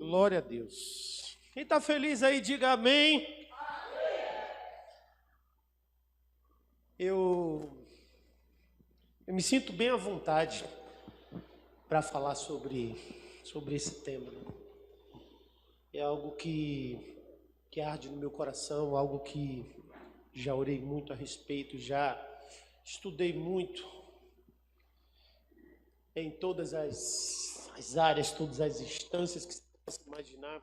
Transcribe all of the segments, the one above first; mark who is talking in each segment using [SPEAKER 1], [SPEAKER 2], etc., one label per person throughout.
[SPEAKER 1] Glória a Deus. Quem está feliz aí, diga amém. Eu me sinto bem à vontade para falar sobre esse tema. É algo que arde no meu coração, algo que já orei muito a respeito, já estudei muito em todas as áreas, todas as instâncias que você possa imaginar.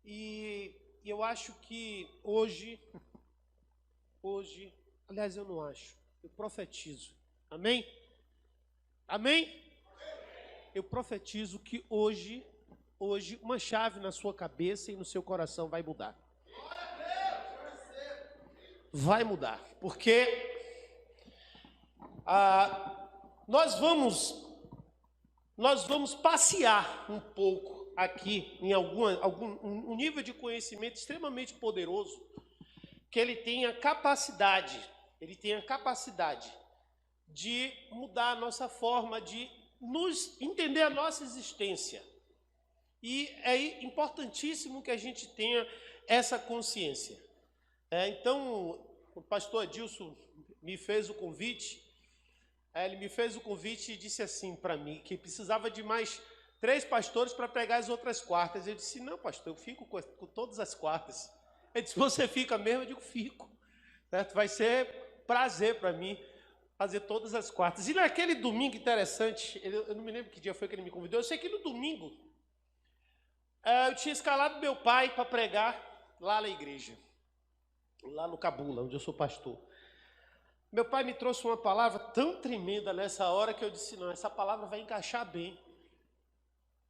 [SPEAKER 1] E eu acho que hoje, aliás, eu não acho, eu profetizo. Amém? Amém? Eu profetizo que hoje, uma chave na sua cabeça e no seu coração vai mudar. Vai mudar, porque nós vamos passear um pouco aqui em algum nível de conhecimento extremamente poderoso, que ele tem a capacidade de mudar a nossa forma de nos entender a nossa existência. E é importantíssimo que a gente tenha essa consciência. Então, o pastor Adilson me fez o convite. Ele me fez o convite e disse assim para mim, que precisava de mais 3 pastores para pregar as outras quartas. Eu disse, não, pastor, eu fico com todas as quartas. Ele disse, você fica mesmo? Eu digo, fico. Certo? Vai ser prazer para mim fazer todas as quartas. E naquele domingo interessante, eu não me lembro que dia foi que ele me convidou, eu sei que no domingo eu tinha escalado meu pai para pregar lá na igreja, lá no Cabula, onde eu sou pastor. Meu pai me trouxe uma palavra tão tremenda nessa hora que eu disse, não, essa palavra vai encaixar bem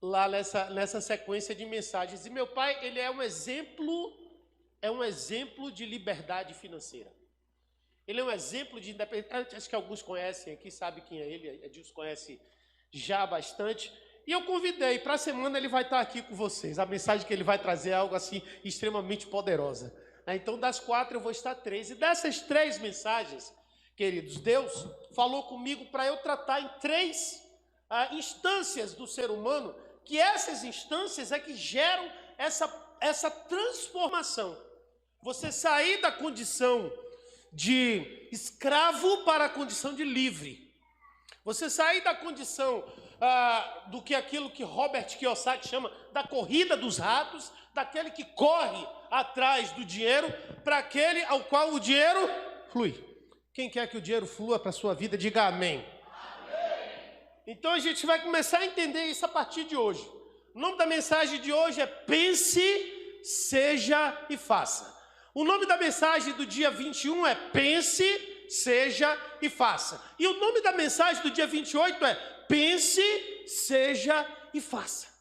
[SPEAKER 1] lá nessa sequência de mensagens. E meu pai, ele é um exemplo de liberdade financeira. Ele é um exemplo de independência. Acho que alguns conhecem aqui, sabem quem é ele, Edilson conhece já bastante. E eu convidei, para a semana ele vai estar aqui com vocês. A mensagem que ele vai trazer é algo assim extremamente poderosa. Então, das 4 eu vou estar 3. E dessas 3 mensagens, queridos, Deus falou comigo para eu tratar em 3 instâncias do ser humano, que essas instâncias é que geram essa transformação. Você sair da condição de escravo para a condição de livre. Você sair da condição aquilo que Robert Kiyosaki chama da corrida dos ratos, daquele que corre atrás do dinheiro, para aquele ao qual o dinheiro flui. Quem quer que o dinheiro flua para a sua vida, diga amém. Então a gente vai começar a entender isso a partir de hoje. O nome da mensagem de hoje é Pense, Seja e Faça. O nome da mensagem do dia 21 é Pense, Seja e Faça. E o nome da mensagem do dia 28 é Pense, Seja e Faça.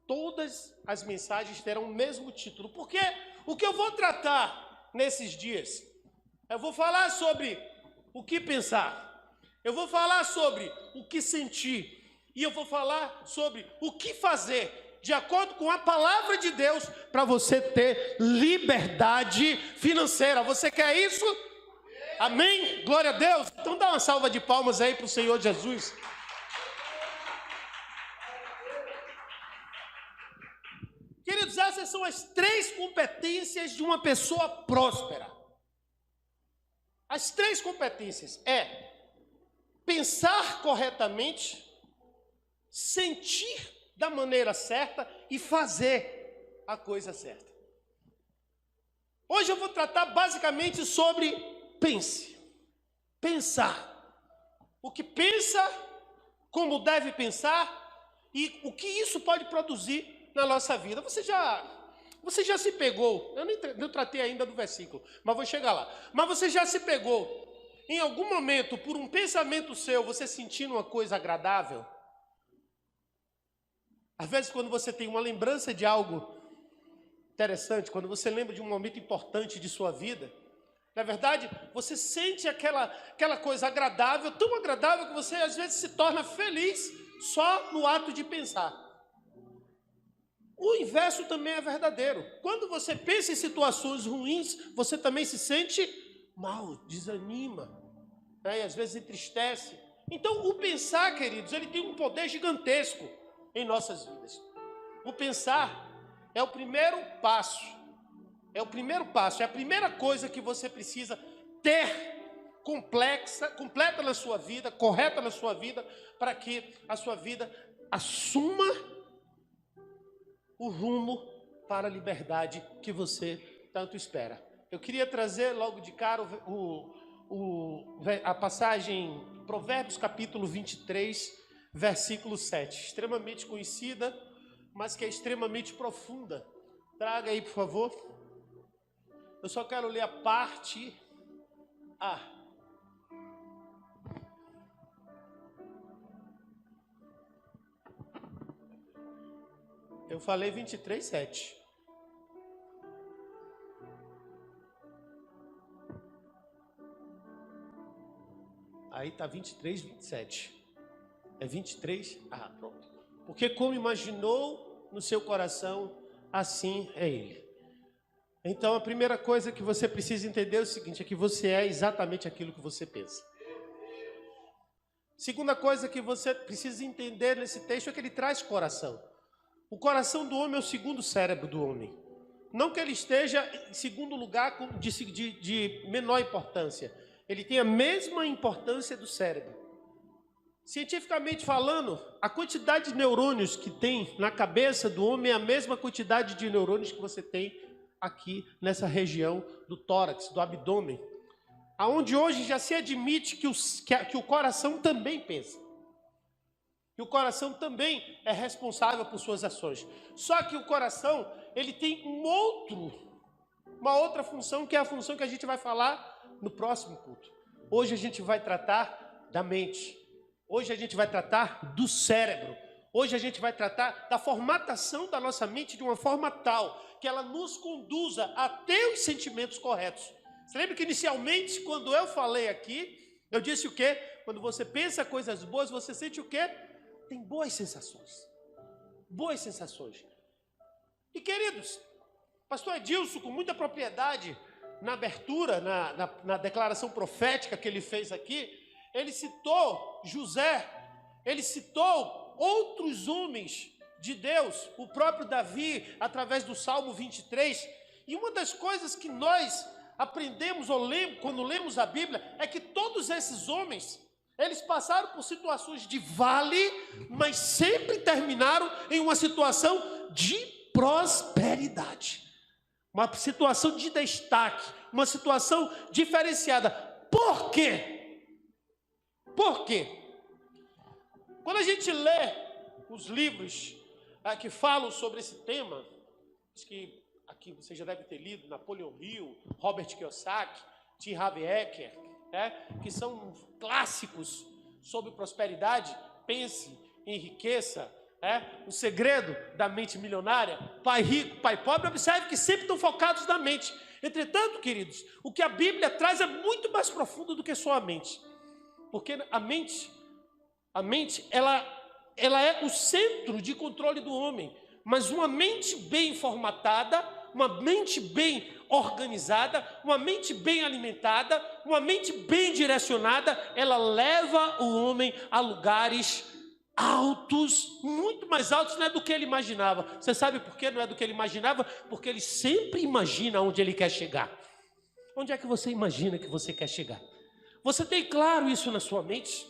[SPEAKER 1] Todas as mensagens terão o mesmo título. Porque o que eu vou tratar nesses dias, eu vou falar sobre o que pensar. Eu vou falar sobre o que sentir. E eu vou falar sobre o que fazer, de acordo com a palavra de Deus, para você ter liberdade financeira. Você quer isso? Amém? Glória a Deus. Então dá uma salva de palmas aí para o Senhor Jesus. Queridos, essas são as 3 competências de uma pessoa próspera. As 3 competências é pensar corretamente, sentir da maneira certa e fazer a coisa certa. Hoje eu vou tratar basicamente sobre pensar. O que pensa, como deve pensar e o que isso pode produzir na nossa vida. Você já se pegou, eu não tratei ainda do versículo, mas vou chegar lá. Mas você já se pegou, em algum momento, por um pensamento seu, você sentindo uma coisa agradável? Às vezes, quando você tem uma lembrança de algo interessante, quando você lembra de um momento importante de sua vida, na verdade, você sente aquela coisa agradável, tão agradável que você às vezes se torna feliz só no ato de pensar. O inverso também é verdadeiro. Quando você pensa em situações ruins, você também se sente mal, desanima, e às vezes entristece. Então, o pensar, queridos, ele tem um poder gigantesco. em nossas vidas. O pensar é o primeiro passo. É o primeiro passo, é a primeira coisa que você precisa ter completa na sua vida, correta na sua vida, para que a sua vida assuma o rumo para a liberdade que você tanto espera. Eu queria trazer logo de cara a passagem Provérbios capítulo 23, versículo 7, extremamente conhecida, mas que é extremamente profunda. Traga aí, por favor. Eu só quero ler a parte A. Eu falei 23, 7. Aí está 23, 27. É 23? Ah, pronto. Porque como imaginou no seu coração, assim é ele. Então a primeira coisa que você precisa entender é o seguinte, é que você é exatamente aquilo que você pensa. Segunda coisa que você precisa entender nesse texto é que ele traz coração. O coração do homem é o segundo cérebro do homem. Não que ele esteja em segundo lugar de menor importância. Ele tem a mesma importância do cérebro. Cientificamente falando, a quantidade de neurônios que tem na cabeça do homem é a mesma quantidade de neurônios que você tem aqui nessa região do tórax, do abdômen. Aonde hoje já se admite que o coração também pensa. Que o coração também é responsável por suas ações. Só que o coração, ele tem uma outra função, que é a função que a gente vai falar no próximo culto. Hoje a gente vai tratar da mente. Hoje a gente vai tratar do cérebro. Hoje a gente vai tratar da formatação da nossa mente de uma forma tal que ela nos conduza a ter os sentimentos corretos. Você lembra que inicialmente, quando eu falei aqui, eu disse o quê? Quando você pensa coisas boas, você sente o quê? Tem boas sensações. Boas sensações. E queridos, pastor Edilson, com muita propriedade, na abertura, na declaração profética que ele fez aqui, ele citou José, ele citou outros homens de Deus, o próprio Davi, através do Salmo 23. E uma das coisas que nós aprendemos quando lemos a Bíblia é que todos esses homens, eles passaram por situações de vale, mas sempre terminaram em uma situação de prosperidade. Uma situação de destaque, uma situação diferenciada. Por quê? Por quê? Quando a gente lê os livros que falam sobre esse tema, acho que aqui você já deve ter lido, Napoleon Hill, Robert Kiyosaki, T. Harv Eker, que são clássicos sobre prosperidade. Pense, enriqueça, o segredo da mente milionária, pai rico, pai pobre. Observe que sempre estão focados na mente. Entretanto, queridos, o que a Bíblia traz é muito mais profundo do que só a mente. Porque a mente ela é o centro de controle do homem. Mas uma mente bem formatada, uma mente bem organizada, uma mente bem alimentada, uma mente bem direcionada, ela leva o homem a lugares altos, muito mais altos, não é do que ele imaginava. Você sabe por que não é do que ele imaginava? Porque ele sempre imagina onde ele quer chegar. Onde é que você imagina que você quer chegar? Você tem claro isso na sua mente?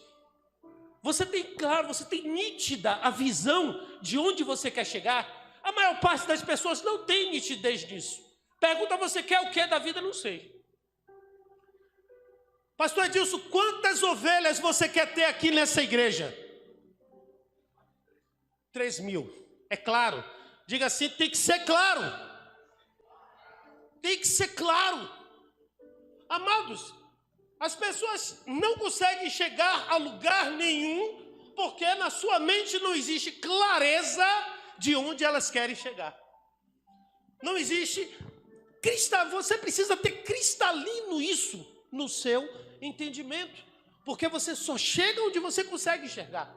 [SPEAKER 1] Você tem claro, você tem nítida a visão de onde você quer chegar? A maior parte das pessoas não tem nitidez nisso. Pergunta: você quer o que da vida? Não sei. Pastor Edilson, quantas ovelhas você quer ter aqui nessa igreja? 3.000. É claro. Diga assim: tem que ser claro. Tem que ser claro. Amados, as pessoas não conseguem chegar a lugar nenhum porque na sua mente não existe clareza de onde elas querem chegar. Não existe você precisa ter cristalino isso no seu entendimento, porque você só chega onde você consegue enxergar.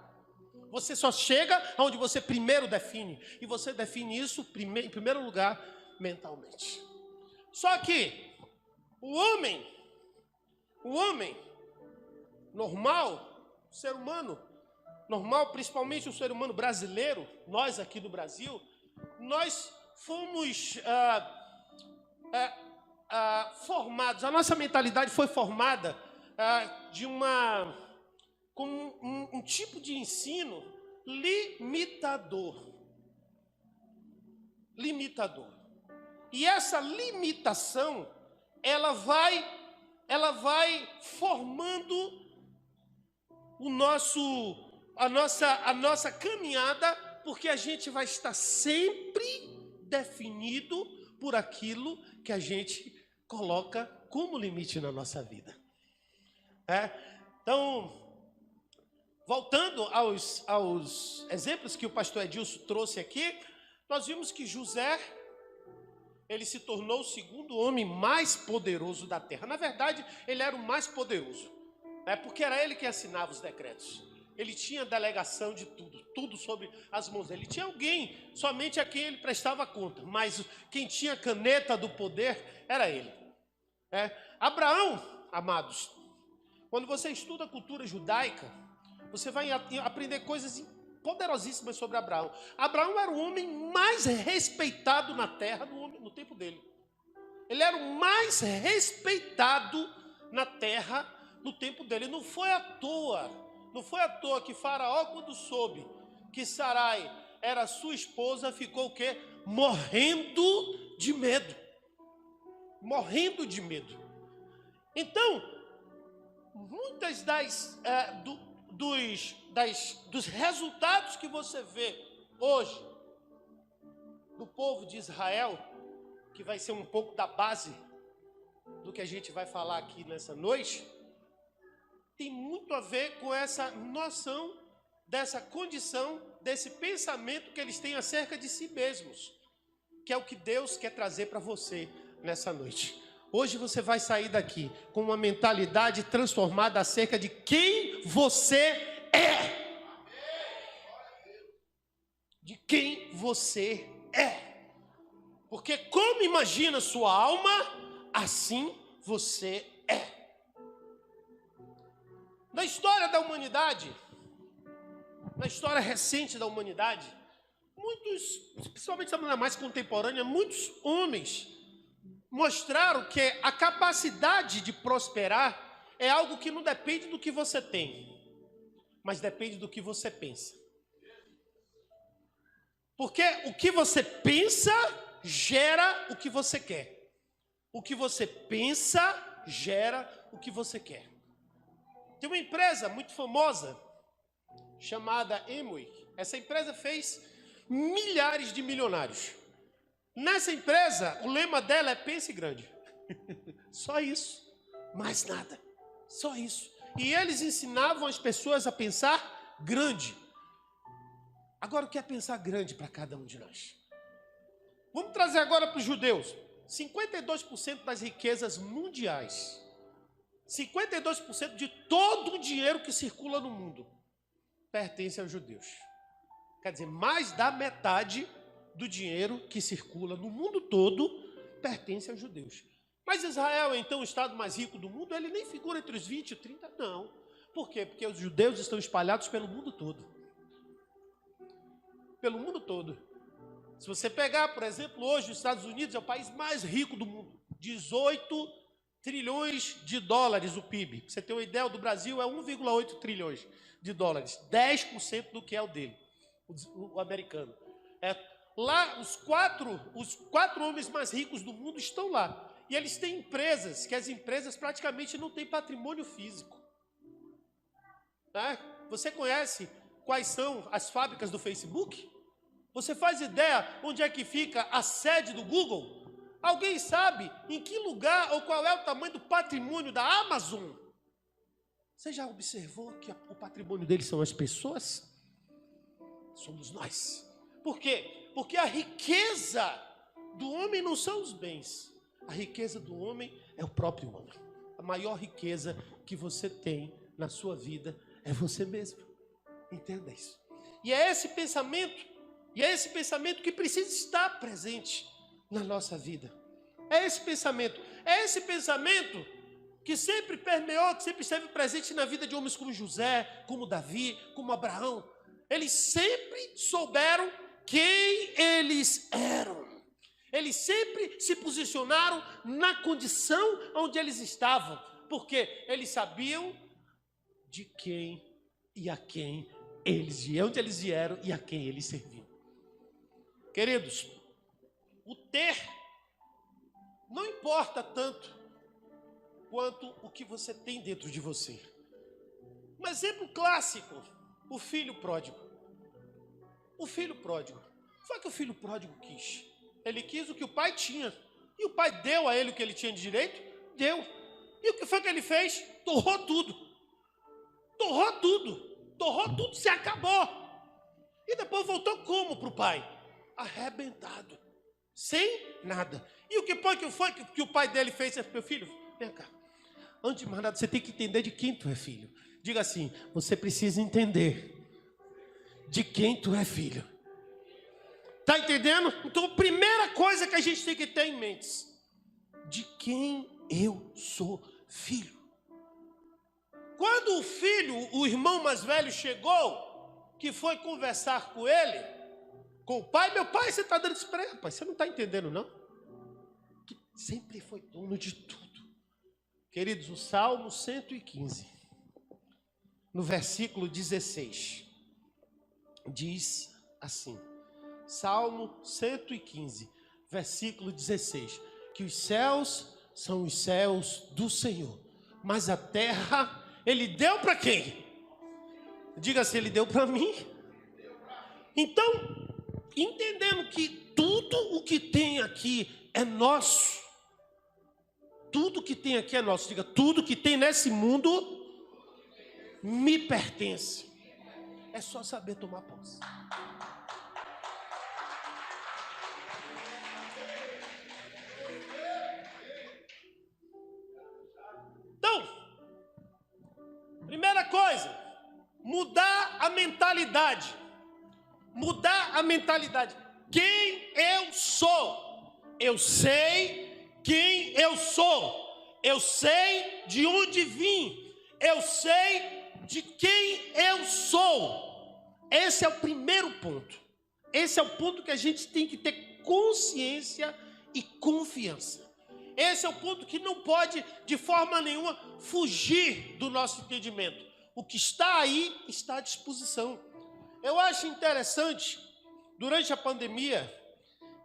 [SPEAKER 1] Você só chega onde você primeiro define, e você define isso em primeiro lugar mentalmente. Só que o homem normal, o ser humano, normal, principalmente o ser humano brasileiro, nós aqui do Brasil, nós fomos formados, a nossa mentalidade foi formada com um tipo de ensino limitador. E essa limitação, ela vai formando a nossa caminhada, porque a gente vai estar sempre definido por aquilo que a gente coloca como limite na nossa vida. Então, voltando aos exemplos que o pastor Edilson trouxe aqui, nós vimos que José, ele se tornou o segundo homem mais poderoso da terra. Na verdade, ele era o mais poderoso, porque era ele que assinava os decretos. Ele tinha delegação de tudo sobre as mãos dele. Ele tinha alguém, somente a quem ele prestava conta, mas quem tinha caneta do poder era ele. Abraão, amados, quando você estuda a cultura judaica, você vai aprender coisas poderosíssimas sobre Abraão. Abraão era o homem mais respeitado na terra no tempo dele. Ele era o mais respeitado na terra no tempo dele. Não foi à toa que Faraó, quando soube que Sarai era sua esposa, ficou o quê? Morrendo de medo. Então, muitas dos resultados que você vê hoje do povo de Israel, que vai ser um pouco da base do que a gente vai falar aqui nessa noite, tem muito a ver com essa noção, dessa condição, desse pensamento que eles têm acerca de si mesmos, que é o que Deus quer trazer para você nessa noite. Hoje você vai sair daqui com uma mentalidade transformada acerca de quem você é. De quem você é. Porque como imagina sua alma, assim você é. Na história da humanidade, na história recente da humanidade, principalmente na mais contemporânea, muitos homens mostraram que a capacidade de prosperar é algo que não depende do que você tem, mas depende do que você pensa. Porque o que você pensa gera o que você quer. O que você pensa gera o que você quer. Tem uma empresa muito famosa chamada Amway. Essa empresa fez milhares de milionários. Nessa empresa, o lema dela é pense grande. Só isso, mais nada. Só isso. E eles ensinavam as pessoas a pensar grande. Agora, o que é pensar grande para cada um de nós? Vamos trazer agora para os judeus. 52% das riquezas mundiais, 52% de todo o dinheiro que circula no mundo, pertence aos judeus. Quer dizer, mais da metade do dinheiro que circula no mundo todo pertence aos judeus. Mas Israel, então, o estado mais rico do mundo, ele nem figura entre os 20 e 30, não. Por quê? Porque os judeus estão espalhados pelo mundo todo. Pelo mundo todo. Se você pegar, por exemplo, hoje os Estados Unidos é o país mais rico do mundo. 18 trilhões de dólares o PIB. Pra você ter uma ideia, o do Brasil é 1,8 trilhões de dólares. 10% do que é o dele, o americano. Lá, os quatro homens mais ricos do mundo estão lá. E eles têm empresas, que as empresas praticamente não têm patrimônio físico. Você conhece quais são as fábricas do Facebook? Você faz ideia onde é que fica a sede do Google? Alguém sabe em que lugar ou qual é o tamanho do patrimônio da Amazon? Você já observou que o patrimônio deles são as pessoas? Somos nós. Por quê? Porque a riqueza do homem não são os bens. A riqueza do homem é o próprio homem. A maior riqueza que você tem na sua vida é você mesmo. Entenda isso. E é esse pensamento que precisa estar presente na nossa vida. É esse pensamento que sempre permeou, que sempre esteve presente na vida de homens como José, como Davi, como Abraão. Eles sempre souberam quem eles eram. Eles sempre se posicionaram na condição onde eles estavam, porque eles sabiam de quem e a quem eles, de onde eles vieram e a quem eles serviam. Queridos, o ter não importa tanto quanto o que você tem dentro de você. Um exemplo clássico, o filho pródigo. O filho pródigo. Foi o que o filho pródigo quis. Ele quis o que o pai tinha. E o pai deu a ele o que ele tinha de direito? Deu. E o que foi que ele fez? Torrou tudo. Torrou tudo. Torrou tudo, se acabou. E depois voltou como para o pai? Arrebentado. Sem nada. E o que foi que o pai dele fez? Meu filho, vem cá. Antes de mais nada, você tem que entender de quem tu é filho. Diga assim, você precisa entender de quem tu é filho. Tá entendendo? Então, a primeira coisa que a gente tem que ter em mente, de quem eu sou filho. Quando o filho, o irmão mais velho chegou, que foi conversar com ele, com o pai, meu pai, você está dando isso para ele, rapaz, você não está entendendo não? Que sempre foi dono de tudo. Queridos, o Salmo 115, no versículo 16, diz assim, Salmo 115, versículo 16, que os céus são os céus do Senhor, mas a terra, Ele deu para quem? Diga assim, Ele deu para mim. Então, entendendo que tudo o que tem aqui é nosso, tudo que tem aqui é nosso, diga, tudo que tem nesse mundo me pertence. É só saber tomar posse. Então, primeira coisa, mudar a mentalidade. Mudar a mentalidade. Quem eu sou? Eu sei quem eu sou. Eu sei de onde vim. Eu sei de quem eu sou. Esse é o primeiro ponto. Esse é o ponto que a gente tem que ter consciência e confiança. Esse é o ponto que não pode, de forma nenhuma, fugir do nosso entendimento. O que está aí está à disposição. Eu acho interessante, durante a pandemia,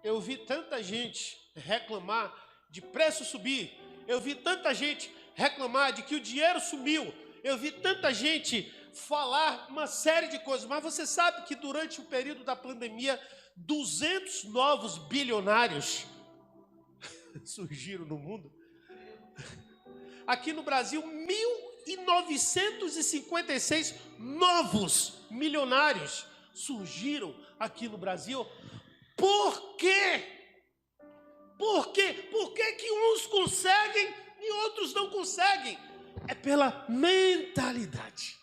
[SPEAKER 1] eu vi tanta gente reclamar de preço subir. Eu vi tanta gente reclamar de que o dinheiro sumiu. Eu vi tanta gente falar uma série de coisas. Mas você sabe que durante o período da pandemia, 200 novos bilionários surgiram no mundo. Aqui no Brasil, 1.956 novos milionários surgiram aqui no Brasil. Por quê? Por quê? Por que que uns conseguem e outros não conseguem? É pela mentalidade.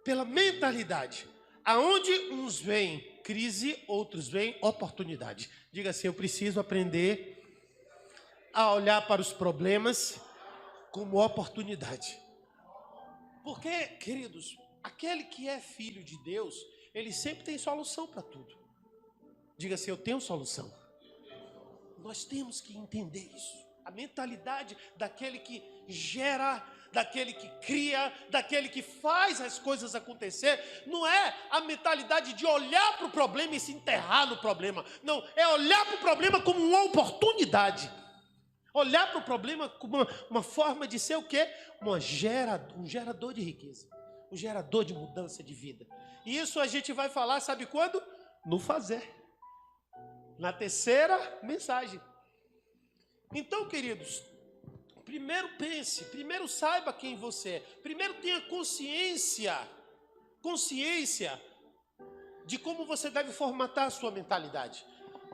[SPEAKER 1] Pela mentalidade. Aonde uns veem crise, outros veem oportunidade. Diga assim, eu preciso aprender a olhar para os problemas como oportunidade. Porque, queridos, aquele que é filho de Deus, ele sempre tem solução para tudo. Diga assim, eu tenho solução. Nós temos que entender isso. A mentalidade daquele que gera, daquele que cria, daquele que faz as coisas acontecer, não é a mentalidade de olhar para o problema e se enterrar no problema. Não, é olhar para o problema como uma oportunidade. Olhar para o problema como uma forma de ser o quê? Um gerador de riqueza. Um gerador de mudança de vida. E isso a gente vai falar, sabe quando? No fazer. Na terceira mensagem. Então, queridos, primeiro pense, primeiro saiba quem você é. Primeiro tenha consciência de como você deve formatar a sua mentalidade.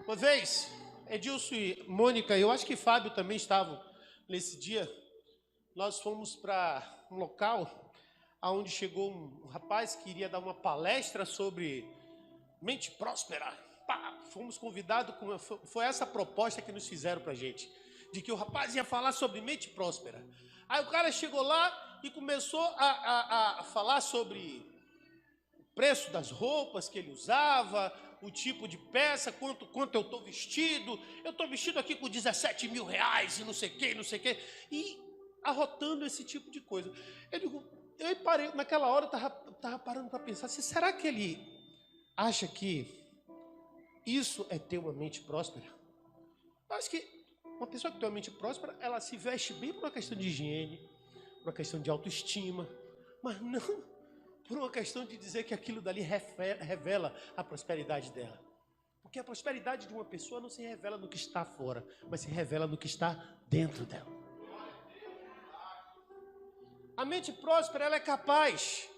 [SPEAKER 1] Uma vez, Edilson e Mônica, eu acho que Fábio também estavam nesse dia, nós fomos para um local onde chegou um rapaz que iria dar uma palestra sobre mente próspera. Fomos convidados, foi essa a proposta que nos fizeram para a gente. de que o rapaz ia falar sobre mente próspera. Aí o cara chegou lá e começou a falar sobre o preço das roupas que ele usava, o tipo de peça, quanto eu estou vestido. Eu estou vestido aqui com 17 mil reais e não sei o que, não sei o que. E arrotando esse tipo de coisa. Eu parei, naquela hora eu estava parando para pensar, será que ele acha que isso é ter uma mente próspera? Eu acho que uma pessoa que tem uma mente próspera, ela se veste bem por uma questão de higiene, por uma questão de autoestima, mas não por uma questão de dizer que aquilo dali revela a prosperidade dela. Porque a prosperidade de uma pessoa não se revela no que está fora, mas se revela no que está dentro dela. A mente próspera, ela é capaz.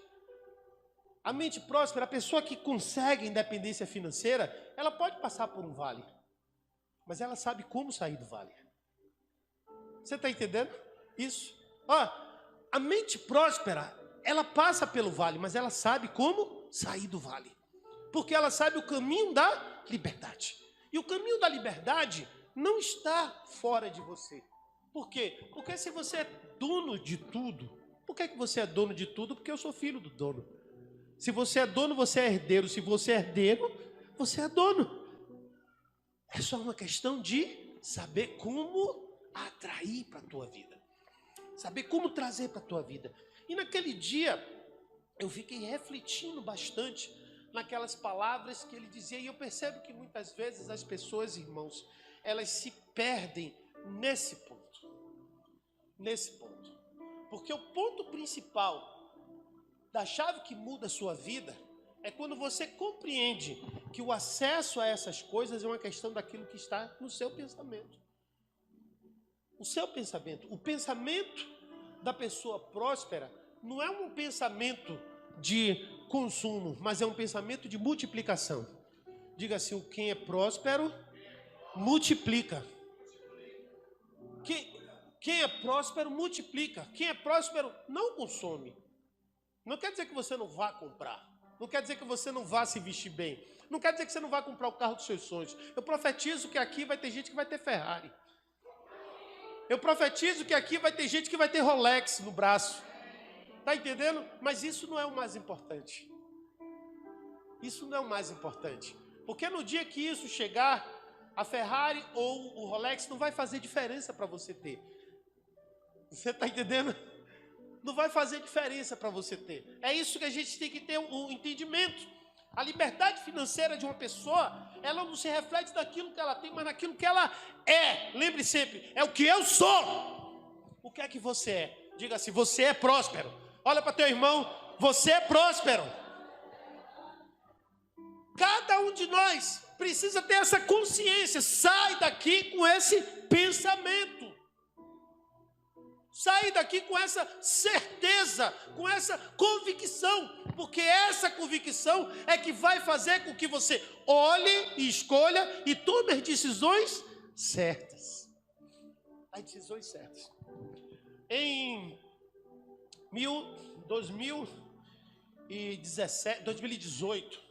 [SPEAKER 1] A mente próspera, a pessoa que consegue independência financeira, ela pode passar por um vale, mas ela sabe como sair do vale. Você está entendendo isso? A mente próspera, ela passa pelo vale, mas ela sabe como sair do vale. Porque ela sabe o caminho da liberdade. E o caminho da liberdade não está fora de você. Por quê? Porque se você é dono de tudo, por que você é dono de tudo? Porque eu sou filho do dono. Se você é dono, você é herdeiro. Se você é herdeiro, você é dono. É só uma questão de saber como atrair para a tua vida. Saber como trazer para a tua vida. E naquele dia, eu fiquei refletindo bastante naquelas palavras que ele dizia. E eu percebo que muitas vezes as pessoas, irmãos, elas se perdem nesse ponto. Nesse ponto. Porque o ponto principal da chave que muda a sua vida é quando você compreende que o acesso a essas coisas é uma questão daquilo que está no seu pensamento. O seu pensamento. O pensamento da pessoa próspera não é um pensamento de consumo, mas é um pensamento de multiplicação. Diga assim, quem é próspero, multiplica. Quem é próspero, multiplica. Quem é próspero, não consome. Não quer dizer que você não vá comprar. Não quer dizer que você não vá se vestir bem. Não quer dizer que você não vá comprar o carro dos seus sonhos. Eu profetizo que aqui vai ter gente que vai ter Ferrari. Eu profetizo que aqui vai ter gente que vai ter Rolex no braço. Está entendendo? Mas isso não é o mais importante. Isso não é o mais importante. Porque no dia que isso chegar, a Ferrari ou o Rolex não vai fazer diferença para você ter. Você está entendendo? Não vai fazer diferença para você ter. É isso que a gente tem que ter um entendimento. A liberdade financeira de uma pessoa, ela não se reflete naquilo que ela tem, mas naquilo que ela é. Lembre sempre, é o que eu sou. O que é que você é? Diga assim, você é próspero. Olha para teu irmão, você é próspero. Cada um de nós precisa ter essa consciência. Sai daqui com esse pensamento. Sai daqui com essa certeza, com essa convicção, porque essa convicção é que vai fazer com que você olhe e escolha e tome as decisões certas. As decisões certas. Em 2018,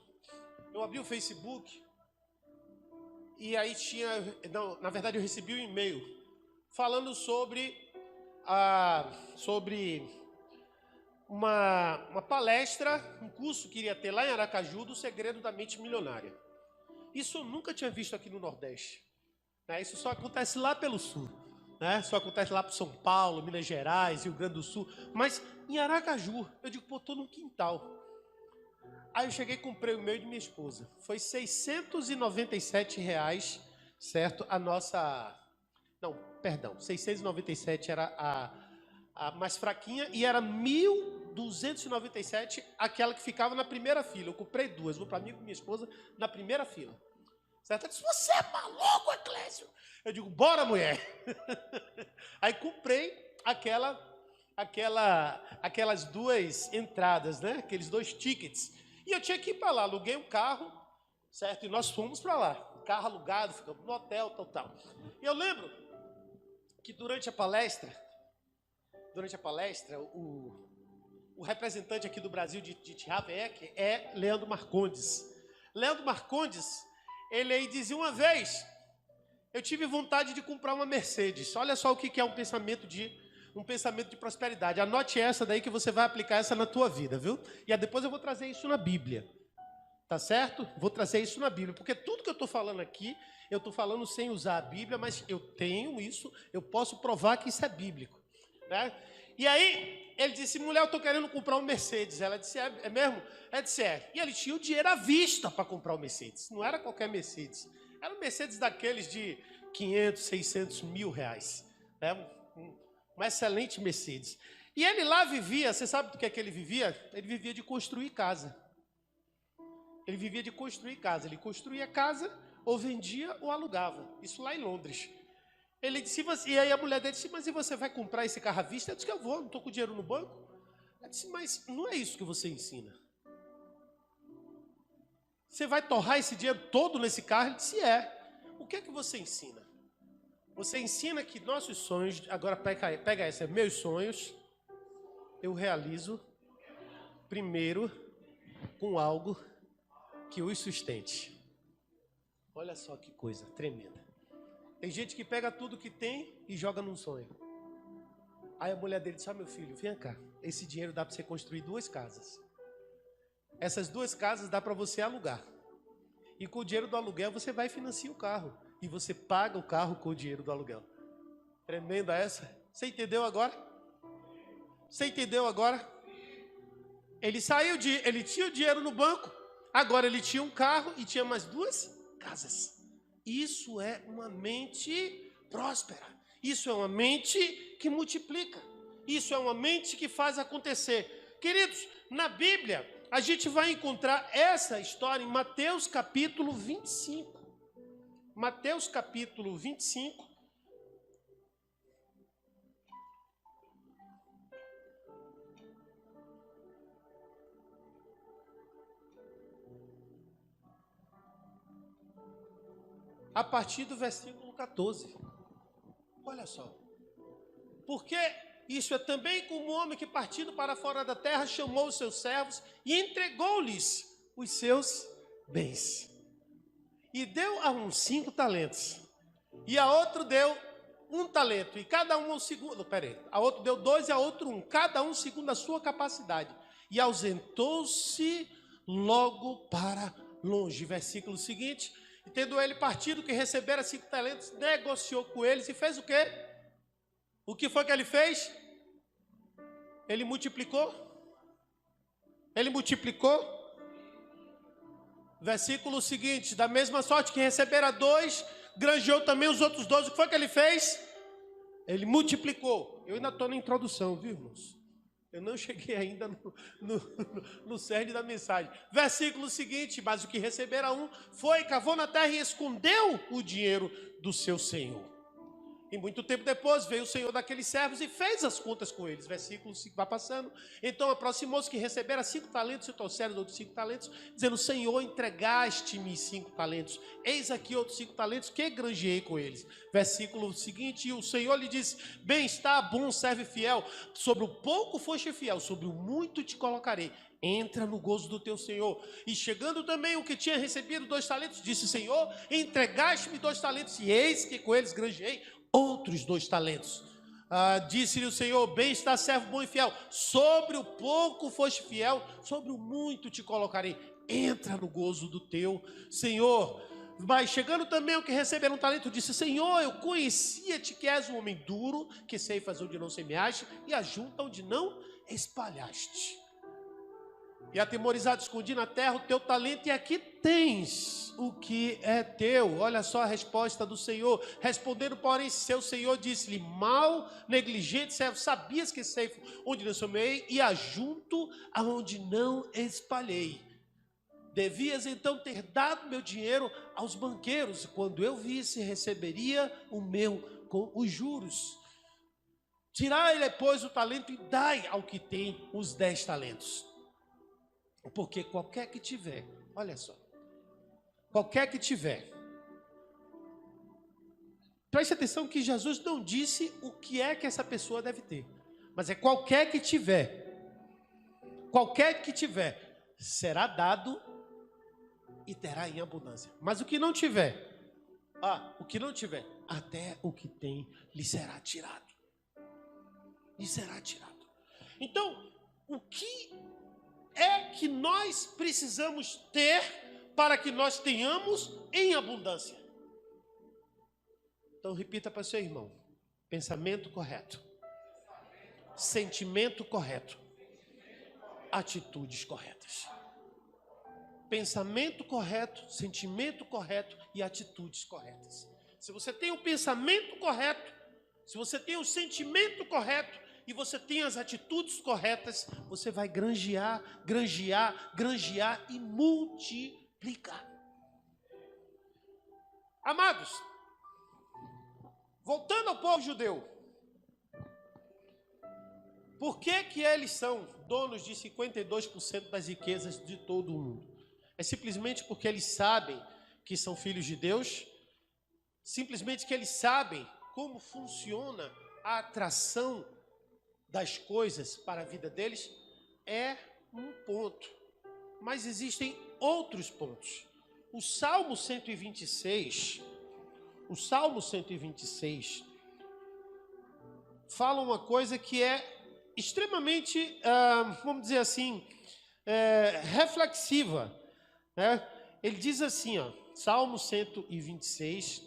[SPEAKER 1] eu abri o Facebook e aí na verdade eu recebi um e-mail falando sobre uma palestra, um curso que iria ter lá em Aracaju do segredo da mente milionária. Isso eu nunca tinha visto aqui no Nordeste. Né? Isso só acontece lá pelo Sul. Né? Só acontece lá para São Paulo, Minas Gerais, Rio Grande do Sul. Mas em Aracaju, eu digo, estou no quintal. Aí eu cheguei e comprei o meu e de minha esposa. Foi R$ 697, certo? A nossa... Não, perdão, 697 era a mais fraquinha e era 1.297 aquela que ficava na primeira fila. Eu comprei duas, uma para mim e para minha esposa, na primeira fila. Certo? Ela disse, você é maluco, Eclésio? Eu digo, bora, mulher. Aí comprei aquelas duas entradas, né? Aqueles dois tickets. E eu tinha que ir para lá, aluguei um carro, certo? E nós fomos para lá. Carro alugado, ficamos no hotel, tal. E eu lembro que durante a palestra, o representante aqui do Brasil de Tiavec é Leandro Marcondes. Leandro Marcondes, ele aí dizia uma vez Eu tive vontade de comprar uma Mercedes. Olha só o que é um pensamento de prosperidade. Anote essa daí que você vai aplicar essa na tua vida, viu? E aí depois eu vou trazer isso na Bíblia. Tá certo? Vou trazer isso na Bíblia, porque tudo que eu estou falando aqui, eu estou falando sem usar a Bíblia, mas eu tenho isso, eu posso provar que isso é bíblico, né? E aí, ele disse, mulher, eu estou querendo comprar um Mercedes. Ela disse, é mesmo? Ela disse, é. E ele tinha o dinheiro à vista para comprar o Mercedes. Não era qualquer Mercedes. Era um Mercedes daqueles de 500, 600 mil reais. Né? Um excelente Mercedes. E ele lá vivia, você sabe do que é que ele vivia? Ele vivia de construir casa. Ele vivia de construir casa. Ele construía casa, ou vendia, ou alugava. Isso lá em Londres. Ele disse, e aí a mulher dele disse, mas e você vai comprar esse carro à vista? Eu disse que eu vou, não estou com dinheiro no banco. Ele disse, mas não é isso que você ensina. Você vai torrar esse dinheiro todo nesse carro? Ele disse, é. O que é que você ensina? Você ensina que nossos sonhos, agora pega essa, meus sonhos, eu realizo primeiro com algo que os sustente. Olha só que coisa tremenda. Tem gente que pega tudo que tem e joga num sonho. Aí a mulher dele disse, meu filho, vem cá. Esse dinheiro dá para você construir 2 casas. Essas 2 casas dá para você alugar. E com o dinheiro do aluguel você vai financiar o carro. E você paga o carro com o dinheiro do aluguel. Tremenda essa. Você entendeu agora? Você entendeu agora? Ele tinha o dinheiro no banco. Agora ele tinha um carro e tinha mais 2 casas. Isso é uma mente próspera. Isso é uma mente que multiplica. Isso é uma mente que faz acontecer. Queridos, na Bíblia, a gente vai encontrar essa história em Mateus capítulo 25. Mateus capítulo 25. A partir do versículo 14. Olha só. Porque isso é também como um homem que, partindo para fora da terra, chamou os seus servos e entregou-lhes os seus bens. E deu a um 5 talentos. E a outro deu 1 talento. E cada um ao segundo. A outro deu 2 e a outro 1. Cada um segundo a sua capacidade. E ausentou-se logo para longe. Versículo seguinte. E tendo ele partido, que recebera 5 talentos, negociou com eles e fez o quê? O que foi que ele fez? Ele multiplicou. Ele multiplicou. Versículo seguinte, da mesma sorte que recebera 2, granjeou também os outros 2. O que foi que ele fez? Ele multiplicou. Eu ainda estou na introdução, viu, irmãos? Eu não cheguei ainda no cerne da mensagem. Versículo seguinte, mas o que recebera 1 foi, cavou na terra e escondeu o dinheiro do seu senhor. E muito tempo depois veio o senhor daqueles servos e fez as contas com eles. Versículo 5 vai passando. Então aproximou-se que recebera 5 talentos e trouxeram outros 5 talentos, dizendo, Senhor, entregaste-me 5 talentos. Eis aqui outros 5 talentos que granjeei com eles. Versículo seguinte, e o Senhor lhe disse, bem está, bom servo fiel, sobre o pouco foste fiel, sobre o muito te colocarei. Entra no gozo do teu Senhor. E chegando também o que tinha recebido 2 talentos, disse, Senhor, entregaste-me 2 talentos, e eis que com eles granjeei outros 2 talentos. Disse-lhe o Senhor, bem está, servo bom e fiel, sobre o pouco foste fiel, sobre o muito te colocarei. Entra no gozo do teu Senhor. Mas chegando também o que receberam 1 talento, disse, Senhor, eu conhecia-te que és um homem duro, que ceifas onde não semeaste e ajunta onde não espalhaste. E atemorizado, escondi na terra o teu talento, e aqui tens o que é teu. Olha só a resposta do Senhor. Respondendo, porém, seu Senhor disse-lhe, mal, negligente servo, sabias que ceifo onde não semeei e ajunto aonde não espalhei. Devias então ter dado meu dinheiro aos banqueiros, e quando eu visse, receberia o meu com os juros. Tirai-lhe, pois, o talento e dai ao que tem os 10 talentos. Porque qualquer que tiver, olha só, qualquer que tiver, preste atenção que Jesus não disse o que é que essa pessoa deve ter, mas é qualquer que tiver, será dado e terá em abundância. Mas o que não tiver, O que não tiver, até o que tem lhe será tirado. Lhe será tirado. Então, o que é que nós precisamos ter para que nós tenhamos em abundância? Então, repita para seu irmão: pensamento correto, sentimento correto, atitudes corretas. Pensamento correto, sentimento correto e atitudes corretas. Se você tem o pensamento correto, se você tem o sentimento correto e você tem as atitudes corretas, você vai granjear e multiplicar. Amados, voltando ao povo judeu, por que que eles são donos de 52% das riquezas de todo o mundo? É simplesmente porque eles sabem que são filhos de Deus? Simplesmente que eles sabem como funciona a atração das coisas para a vida deles? É um ponto, mas existem outros pontos. O Salmo 126 fala uma coisa que é extremamente, vamos dizer assim, reflexiva, né? Ele diz assim, Salmo 126,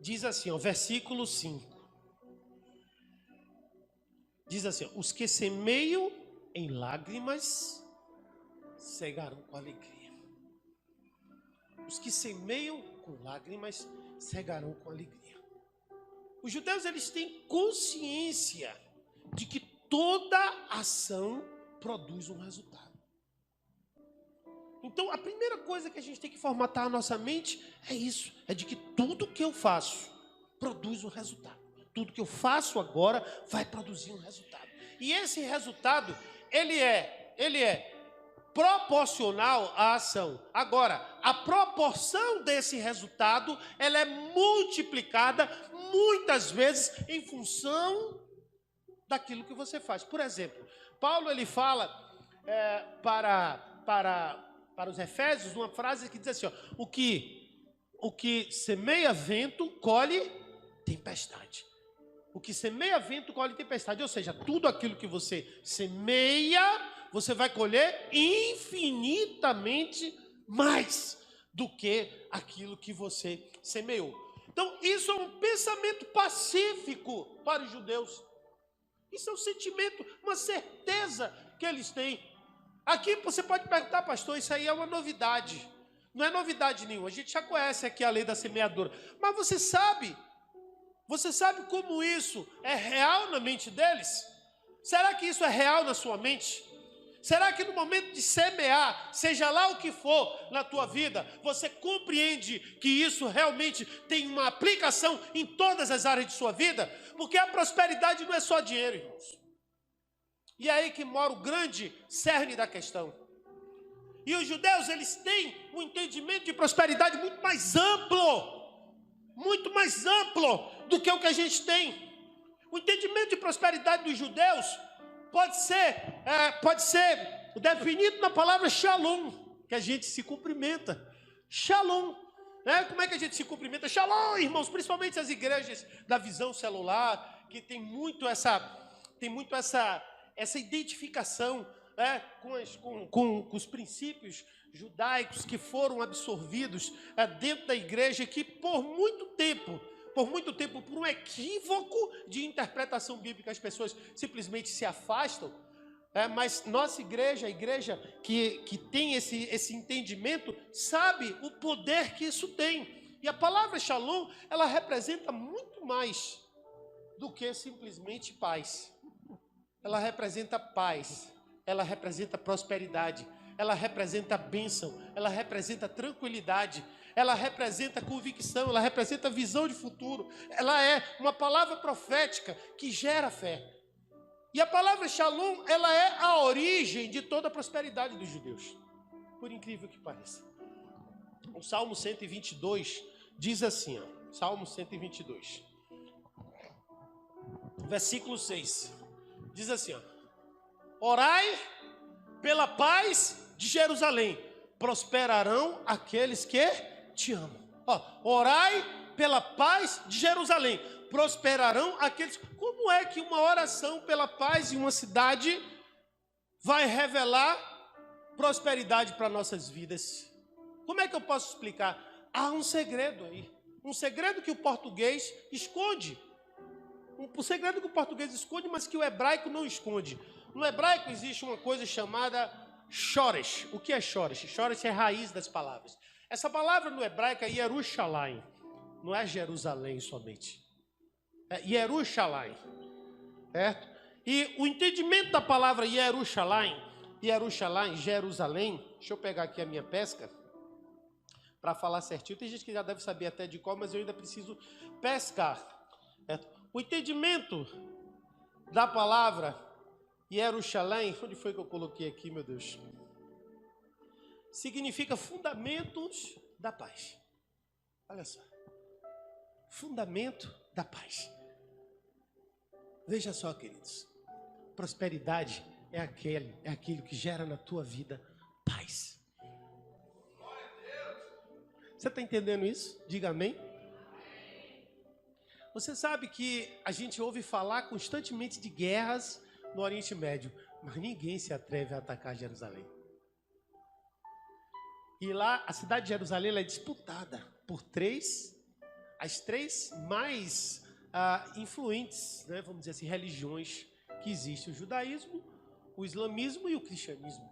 [SPEAKER 1] diz assim, versículo 5. Diz assim, os que semeiam em lágrimas cegarão com alegria. Os que semeiam com lágrimas cegarão com alegria. Os judeus, eles têm consciência de que toda ação produz um resultado. Então, a primeira coisa que a gente tem que formatar a nossa mente é isso, é de que tudo que eu faço produz um resultado. Tudo que eu faço agora vai produzir um resultado. E esse resultado, ele é proporcional à ação. Agora, a proporção desse resultado, ela é multiplicada muitas vezes em função daquilo que você faz. Por exemplo, Paulo, ele fala para os Efésios uma frase que diz assim, o que semeia vento, colhe tempestade. O que semeia vento, colhe tempestade. Ou seja, tudo aquilo que você semeia, você vai colher infinitamente mais do que aquilo que você semeou. Então, isso é um pensamento pacífico para os judeus. Isso é um sentimento, uma certeza que eles têm. Aqui você pode perguntar, pastor, isso aí é uma novidade. Não é novidade nenhuma. A gente já conhece aqui a lei da semeadura. Mas você sabe como isso é real na mente deles? Será que isso é real na sua mente? Será que no momento de semear, seja lá o que for na tua vida, você compreende que isso realmente tem uma aplicação em todas as áreas de sua vida? Porque a prosperidade não é só dinheiro, irmãos. E é aí que mora o grande cerne da questão. E os judeus, eles têm um entendimento de prosperidade muito mais amplo do que o que a gente tem. O entendimento de prosperidade dos judeus pode ser definido na palavra shalom, que a gente se cumprimenta. Shalom. Né? Como é que a gente se cumprimenta? Shalom, irmãos, principalmente as igrejas da visão celular, que tem muito essa identificação, né, com os princípios judaicos que foram absorvidos dentro da igreja, que por muito tempo, por um equívoco de interpretação bíblica, as pessoas simplesmente se afastam. Mas nossa igreja, a igreja que tem esse entendimento, sabe o poder que isso tem. E a palavra shalom, ela representa muito mais do que simplesmente paz. Ela representa paz, ela representa prosperidade, ela representa bênção, ela representa tranquilidade, ela representa convicção, ela representa visão de futuro. Ela é uma palavra profética que gera fé. E a palavra shalom, ela é a origem de toda a prosperidade dos judeus, por incrível que pareça. O Salmo 122 diz assim, Salmo 122, versículo 6, diz assim, orai pela paz de Jerusalém, prosperarão aqueles que te amam. Orai pela paz de Jerusalém, prosperarão aqueles. Como é que uma oração pela paz em uma cidade vai revelar prosperidade para nossas vidas? Como é que eu posso explicar? Há um segredo aí, um segredo que o português esconde, um segredo que o português esconde, mas que o hebraico não esconde. No hebraico existe uma coisa chamada shoresh. O que é shoresh? Shoresh é a raiz das palavras. Essa palavra no hebraico é Yerushalayim, não é Jerusalém somente, é Yerushalayim, certo? E o entendimento da palavra Yerushalayim, Jerusalém, deixa eu pegar aqui a minha pesca, para falar certinho. Tem gente que já deve saber até de qual, mas eu ainda preciso pescar. Certo? O entendimento da palavra Yerushalayim, onde foi que eu coloquei aqui, meu Deus? Significa fundamentos da paz. Olha só. Fundamento da paz. Veja só, queridos. Prosperidade é aquilo que gera na tua vida paz. Você está entendendo isso? Diga amém. Você sabe que a gente ouve falar constantemente de guerras no Oriente Médio, mas ninguém se atreve a atacar Jerusalém. E lá, a cidade de Jerusalém ela é disputada por as três mais influentes, né, vamos dizer assim, religiões que existem: o judaísmo, o islamismo e o cristianismo.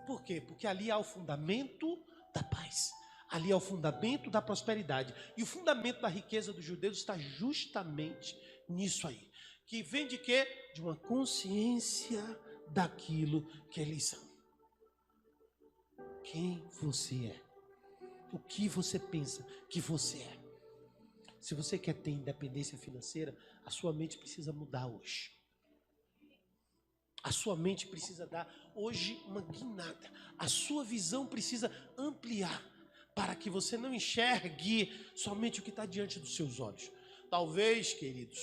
[SPEAKER 1] Por quê? Porque ali há o fundamento da paz. Ali é o fundamento da prosperidade. E o fundamento da riqueza dos judeus está justamente nisso aí. Que vem de quê? De uma consciência daquilo que eles são. Quem você é. O que você pensa que você é. Se você quer ter independência financeira, a sua mente precisa mudar hoje. A sua mente precisa dar hoje uma guinada. A sua visão precisa ampliar, para que você não enxergue somente o que está diante dos seus olhos. Talvez, queridos,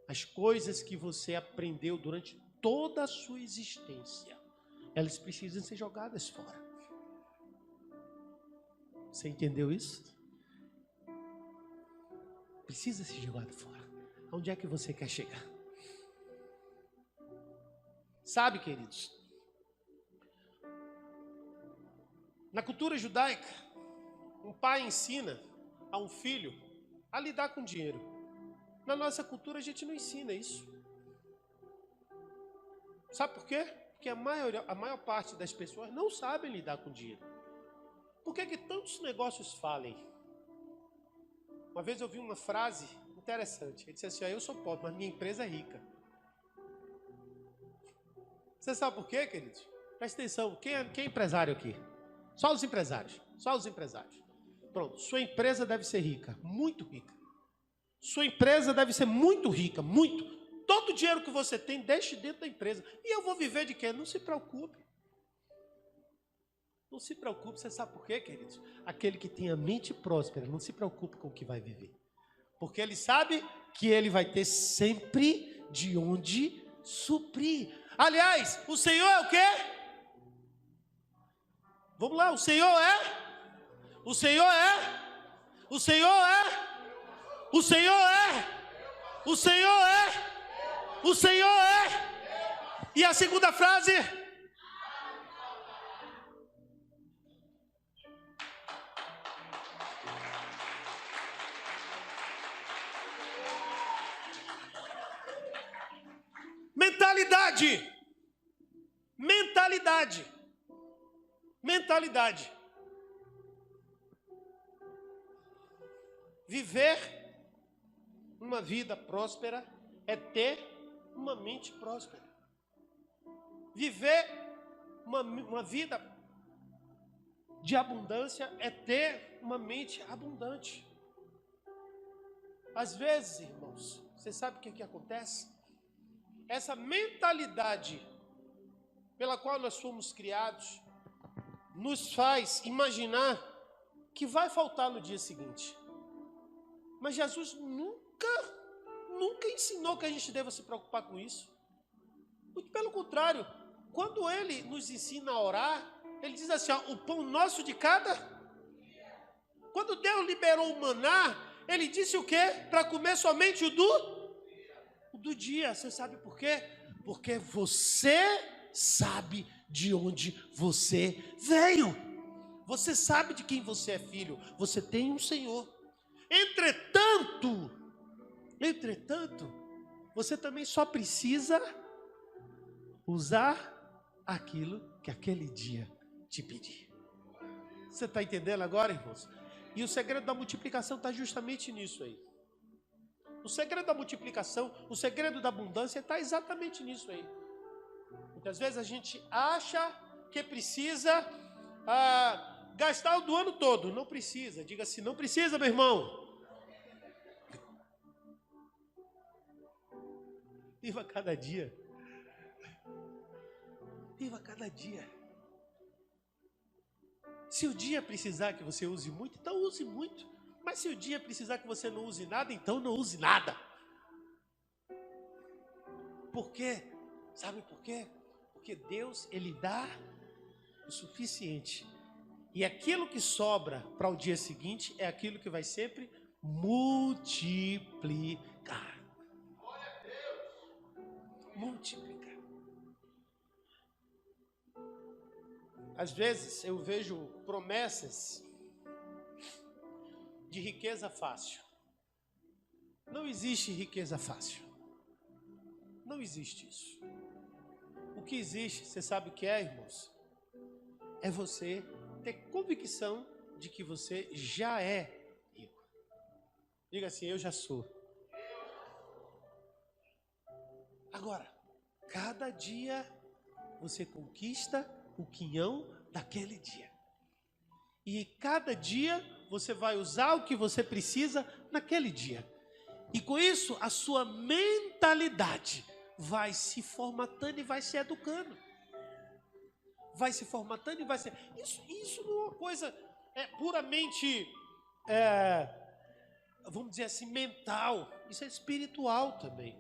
[SPEAKER 1] as coisas que você aprendeu durante toda a sua existência, elas precisam ser jogadas fora. Você entendeu isso? Precisa ser jogado fora. Onde é que você quer chegar? Sabe, queridos, na cultura judaica, um pai ensina a um filho a lidar com dinheiro. Na nossa cultura a gente não ensina isso. Sabe por quê? Porque a maior parte das pessoas não sabem lidar com dinheiro. Por que tantos negócios falem? Uma vez eu vi uma frase interessante. Ele disse assim: eu sou pobre, mas minha empresa é rica. Você sabe por quê, queridos? Presta atenção, quem é empresário aqui? Só os empresários. Pronto, sua empresa deve ser rica, muito rica. Sua empresa deve ser muito rica, muito. Todo o dinheiro que você tem, deixe dentro da empresa. E eu vou viver de quê? Não se preocupe. Não se preocupe, você sabe por quê, queridos? Aquele que tem a mente próspera, não se preocupe com o que vai viver. Porque ele sabe que ele vai ter sempre de onde suprir. Aliás, o Senhor é o quê? Vamos lá, o Senhor é? O Senhor é? O Senhor é? O Senhor é? O Senhor é? O Senhor é? E a segunda frase? Mentalidade. Viver uma vida próspera é ter uma mente próspera. Viver uma vida de abundância é ter uma mente abundante. Às vezes, irmãos, você sabe o que acontece? Essa mentalidade pela qual nós fomos criados nos faz imaginar que vai faltar no dia seguinte. Mas Jesus nunca ensinou que a gente deva se preocupar com isso. Muito pelo contrário, quando ele nos ensina a orar, ele diz assim, ó, o pão nosso de cada... Quando Deus liberou o maná, ele disse o quê? Para comer somente o do dia. Você sabe por quê? Porque você sabe de onde você veio. Você sabe de quem você é filho. Você tem um Senhor. Entretanto, você também só precisa usar aquilo que aquele dia te pedir. Você está entendendo agora, irmãos? E o segredo da multiplicação está justamente nisso aí. O segredo da multiplicação, o segredo da abundância está exatamente nisso aí. Muitas vezes a gente acha que precisa gastar o do ano todo. Não precisa. Diga assim, não precisa, meu irmão. Viva cada dia. Viva cada dia. Se o dia precisar que você use muito, então use muito. Mas se o dia precisar que você não use nada, então não use nada. Por quê? Sabe por quê? Porque Deus, Ele dá o suficiente. E aquilo que sobra para o dia seguinte é aquilo que vai sempre multiplicar. Multiplicar. Às vezes eu vejo promessas de riqueza fácil. Não existe riqueza fácil. Não existe isso. O que existe, você sabe o que é, irmãos? É você ter convicção de que você já é rico. Diga assim, eu já sou. Agora, cada dia você conquista o quinhão daquele dia. E cada dia você vai usar o que você precisa naquele dia. E com isso, a sua mentalidade vai se formatando e vai se educando. Vai se formatando e vai se... Isso não é uma coisa puramente, vamos dizer assim, mental. Isso é espiritual também.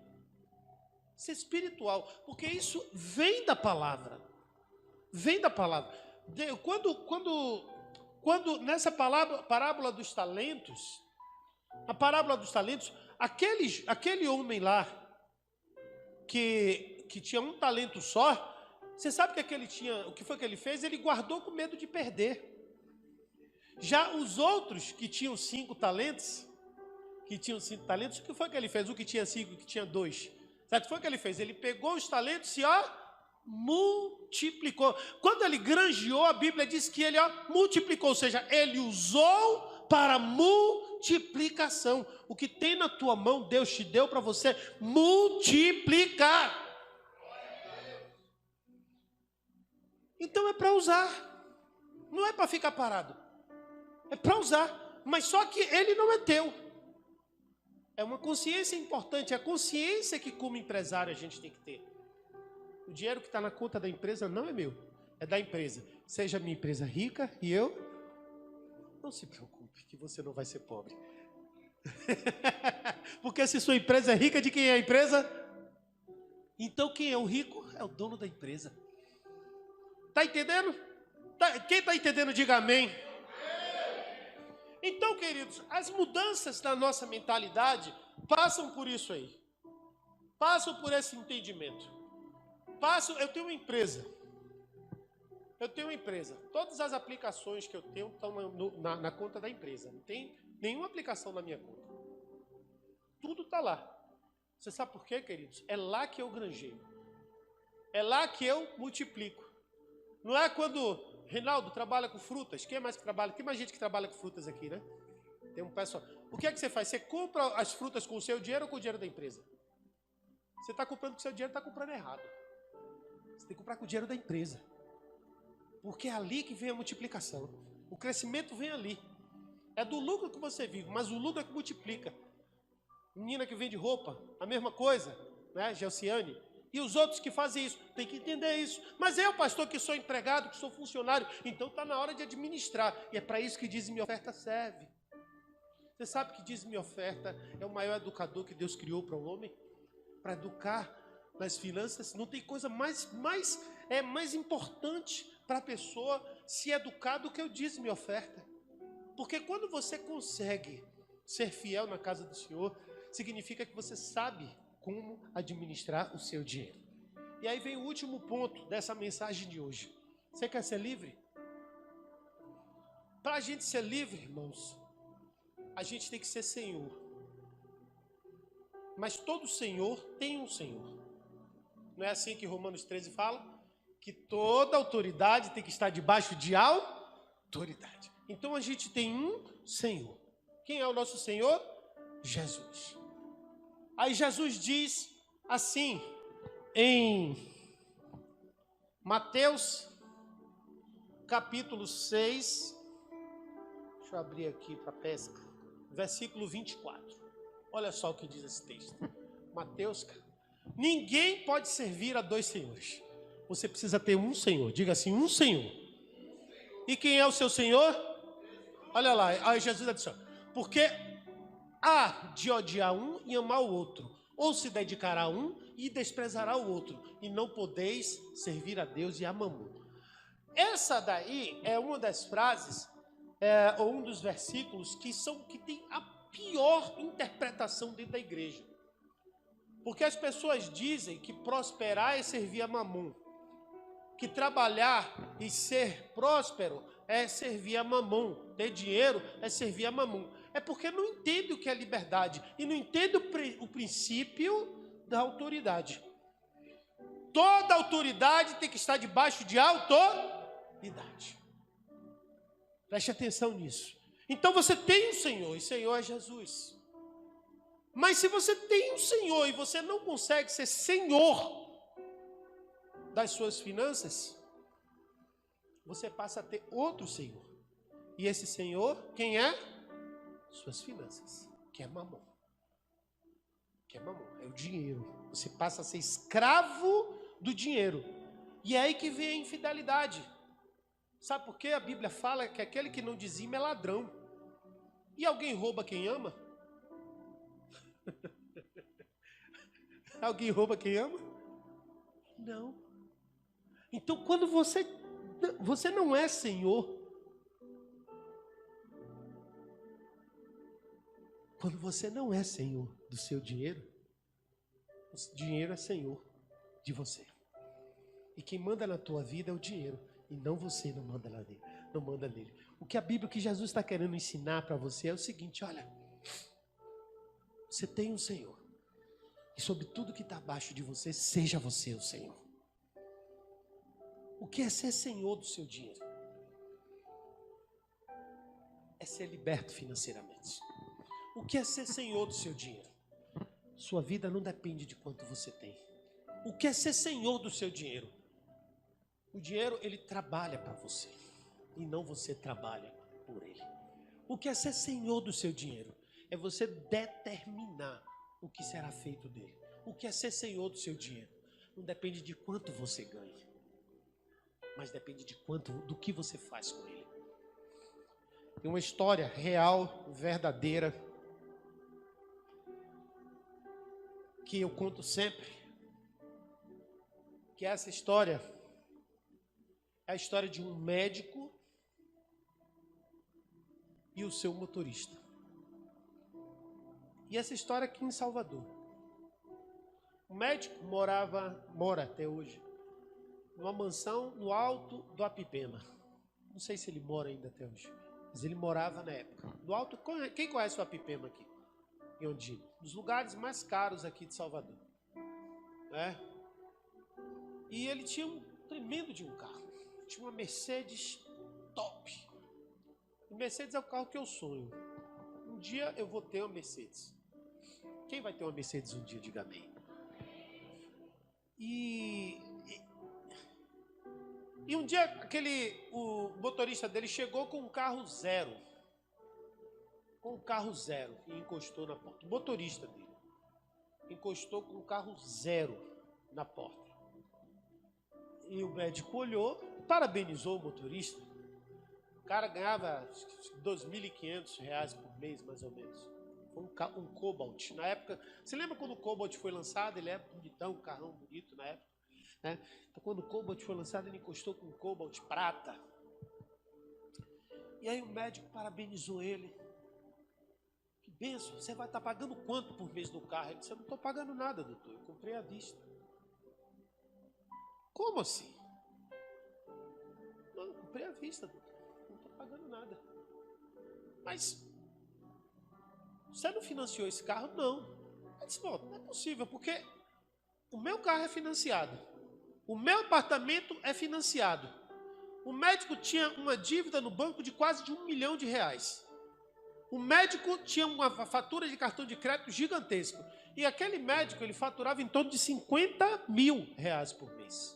[SPEAKER 1] Isso é espiritual, porque isso vem da palavra. Vem da palavra. Quando nessa parábola dos talentos, a parábola dos talentos, aquele homem lá, que tinha um talento só, você sabe o que foi que ele fez? Ele guardou com medo de perder. Já os outros que tinham 5 talentos, o que foi que ele fez? O que tinha 5, o que tinha 2. Sabe o que foi que ele fez? Ele pegou os talentos e multiplicou. Quando ele granjeou, a Bíblia diz que ele multiplicou, ou seja, ele usou para multiplicação. O que tem na tua mão, Deus te deu para você multiplicar. Então é para usar, não é para ficar parado, é para usar, mas só que ele não é teu. É uma consciência importante, é a consciência que como empresário a gente tem que ter. O dinheiro que está na conta da empresa não é meu, é da empresa. Seja minha empresa rica e eu, não se preocupe que você não vai ser pobre. Porque se sua empresa é rica, de quem é a empresa? Então quem é o rico é o dono da empresa. Está entendendo? Quem está entendendo, diga amém. Então, queridos, as mudanças da nossa mentalidade passam por isso aí. Passam por esse entendimento. Eu tenho uma empresa. Todas as aplicações que eu tenho estão na conta da empresa. Não tem nenhuma aplicação na minha conta. Tudo está lá. Você sabe por quê, queridos? É lá que eu granjeio. É lá que eu multiplico. Não é quando Reinaldo trabalha com frutas. Quem mais que trabalha? Tem mais gente que trabalha com frutas aqui, né? Tem um pessoal. O que é que você faz? Você compra as frutas com o seu dinheiro ou com o dinheiro da empresa? Você está comprando com o seu dinheiro, está comprando errado. Você tem que comprar com o dinheiro da empresa. Porque é ali que vem a multiplicação. O crescimento vem ali. É do lucro que você vive, mas o lucro é que multiplica. Menina que vende roupa, a mesma coisa, né, Gelciane? E os outros que fazem isso, tem que entender isso. Mas eu, pastor, que sou empregado, que sou funcionário, então está na hora de administrar. E é para isso que dízimo e oferta serve. Você sabe que dízimo e oferta é o maior educador que Deus criou para o homem? Para educar nas finanças. Não tem coisa mais é mais importante para a pessoa se educar do que o dízimo e oferta. Porque quando você consegue ser fiel na casa do Senhor, significa que você sabe como administrar o seu dinheiro. E aí vem o último ponto dessa mensagem de hoje. Você quer ser livre? Para a gente ser livre, irmãos, a gente tem que ser senhor. Mas todo senhor tem um senhor. Não é assim que Romanos 13 fala? Que toda autoridade tem que estar debaixo de autoridade. Então a gente tem um senhor. Quem é o nosso senhor? Jesus. Aí Jesus diz assim, em Mateus, capítulo 6, deixa eu abrir aqui para pesca, versículo 24. Olha só o que diz esse texto. Mateus, ninguém pode servir a dois senhores. Você precisa ter um senhor. Diga assim, um senhor. E quem é o seu senhor? Olha lá, aí Jesus disse, porque há de odiar um e amar o outro, ou se dedicará a um e desprezará o outro, e não podeis servir a Deus e a Mamon. Essa daí é uma das frases, ou um dos versículos que tem a pior interpretação dentro da igreja. Porque as pessoas dizem que prosperar é servir a Mamon, que trabalhar e ser próspero é servir a Mamon, ter dinheiro é servir a Mamon. É porque não entende o que é liberdade e não entende o princípio da autoridade. Toda autoridade tem que estar debaixo de autoridade. Preste atenção nisso. Então você tem um Senhor, e o Senhor é Jesus. Mas se você tem um Senhor e você não consegue ser Senhor das suas finanças, você passa a ter outro Senhor. E esse Senhor, quem é? Suas finanças, que é Mamon. Que é Mamon, é o dinheiro. Você passa a ser escravo do dinheiro. E é aí que vem a infidelidade. Sabe por quê? A Bíblia fala que aquele que não dizima é ladrão. E alguém rouba quem ama? Alguém rouba quem ama? Não. Então, quando você não é senhor, quando você não é senhor do seu dinheiro, o dinheiro é senhor de você. E quem manda na tua vida é o dinheiro, e não você não manda nele. Não manda nele. O que a Bíblia, que Jesus está querendo ensinar para você é o seguinte: olha, você tem um Senhor, e sobre tudo que está abaixo de você, seja você o Senhor. O que é ser senhor do seu dinheiro? É ser liberto financeiramente. O que é ser senhor do seu dinheiro? Sua vida não depende de quanto você tem. O que é ser senhor do seu dinheiro? O dinheiro, ele trabalha para você, e não você trabalha por ele. O que é ser senhor do seu dinheiro? É você determinar o que será feito dele. O que é ser senhor do seu dinheiro? Não depende de quanto você ganha, mas depende do que você faz com ele. Tem uma história real, verdadeira, que eu conto sempre, que essa história é a história de um médico e o seu motorista. E essa história aqui em Salvador. O médico mora até hoje, numa mansão no alto do Apipema. Não sei se ele mora ainda até hoje, mas ele morava na época. No alto, quem conhece o Apipema aqui? Em Ondina? Dos lugares mais caros aqui de Salvador. Né? E ele tinha um tremendo de um carro. Tinha uma Mercedes top. O Mercedes é o carro que eu sonho. Um dia eu vou ter uma Mercedes. Quem vai ter uma Mercedes um dia? Diga amém. E um dia o motorista dele chegou com um carro zero. Com um carro zero. E encostou na porta. O motorista dele encostou com um carro zero na porta. E o médico olhou, parabenizou o motorista. O cara ganhava R$ 2.500 por mês, mais ou menos. Foi um Cobalt. Na época, você lembra quando o Cobalt foi lançado? Ele é bonitão, um carrão bonito na época. né? Então, quando o Cobalt foi lançado, ele encostou com o Cobalt prata. E aí o médico parabenizou ele. Que bênção, você vai estar pagando quanto por mês do carro? Ele disse, eu não estou pagando nada, doutor, eu comprei à vista. Como assim? Não, eu comprei à vista, doutor, não estou pagando nada. Mas você não financiou esse carro? Não. Ele disse, não, não é possível, porque o meu carro é financiado. O meu apartamento é financiado. O médico tinha uma dívida no banco de quase de R$1 milhão. O médico tinha uma fatura de cartão de crédito gigantesco. E aquele médico, ele faturava em torno de R$50 mil por mês.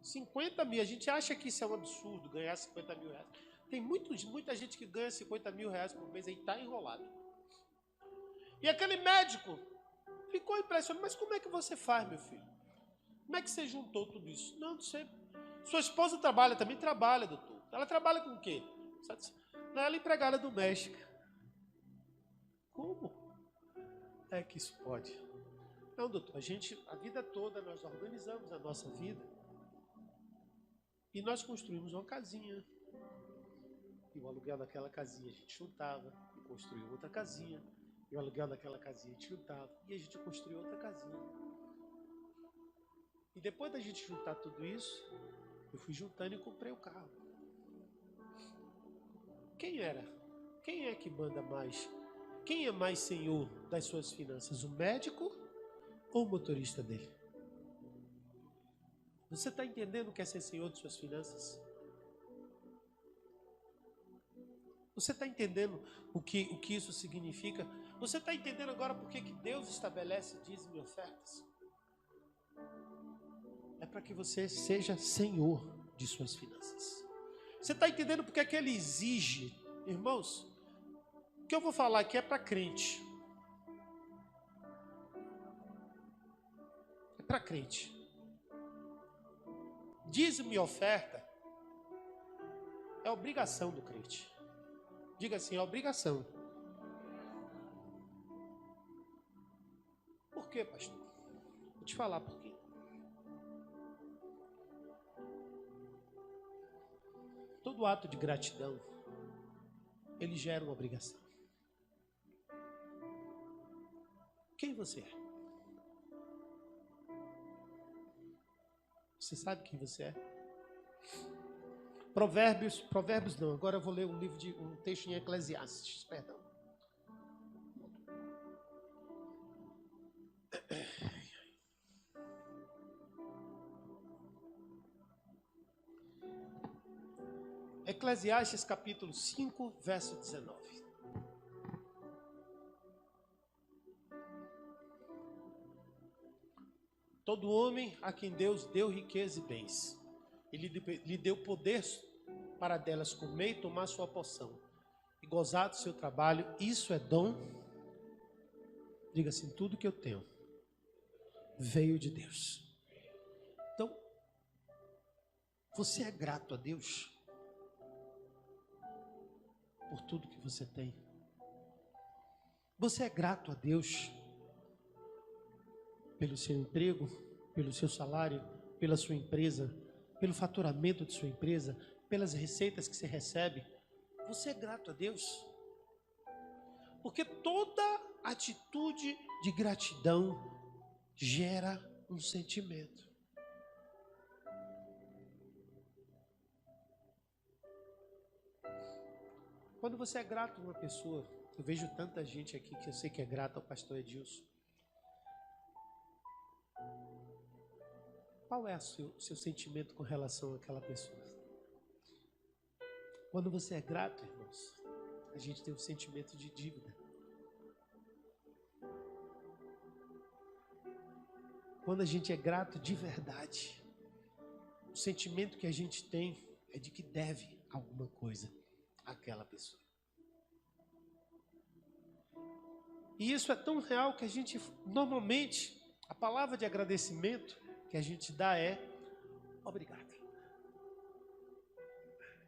[SPEAKER 1] 50 mil. A gente acha que isso é um absurdo, ganhar R$50 mil. Tem muita gente que ganha R$50 mil por mês e está enrolado. E aquele médico ficou impressionado. Mas como é que você faz, meu filho? Como é que você juntou tudo isso? Não sei. Sua esposa trabalha, também trabalha, doutor. Ela trabalha com o quê? Ela é empregada doméstica. Como é que isso pode? Não, doutor, a vida toda nós organizamos a nossa vida e nós construímos uma casinha. E o aluguel daquela casinha a gente juntava e construiu outra casinha. E o aluguel daquela casinha a gente juntava e a gente construiu outra casinha. E depois da gente juntar tudo isso, eu fui juntando e comprei o carro. Quem é que manda mais? Quem é mais senhor das suas finanças? O médico ou o motorista dele? Você está entendendo o que é ser senhor de suas finanças? Você está entendendo o que isso significa? Você está entendendo agora por que Deus estabelece dízimo e ofertas? É para que você seja senhor de suas finanças. Você está entendendo por que Ele exige? Irmãos, o que eu vou falar aqui é para crente. É para crente. Dízimo e oferta é obrigação do crente. Diga assim, é obrigação. Por quê, pastor? Vou te falar por quê. Todo ato de gratidão, ele gera uma obrigação. Quem você é? Você sabe quem você é? Provérbios não. Agora eu vou ler um texto em Eclesiastes, perdão. Eclesiastes capítulo 5, verso 19. Todo homem a quem Deus deu riqueza e bens, Ele lhe deu poder para delas comer e tomar sua porção, e gozar do seu trabalho, isso é dom. Diga assim, tudo que eu tenho veio de Deus. Então, você é grato a Deus por tudo que você tem? Você é grato a Deus pelo seu emprego, pelo seu salário, pela sua empresa, pelo faturamento de sua empresa, pelas receitas que você recebe? Você é grato a Deus? Porque toda atitude de gratidão gera um sentimento. Quando você é grato a uma pessoa, eu vejo tanta gente aqui que eu sei que é grato ao pastor Edilson. Qual é o seu sentimento com relação àquela pessoa? Quando você é grato, irmãos, a gente tem um sentimento de dívida. Quando a gente é grato de verdade, o sentimento que a gente tem é de que deve alguma coisa àquela pessoa. E isso é tão real que a gente, normalmente, a palavra de agradecimento que a gente dá é obrigado.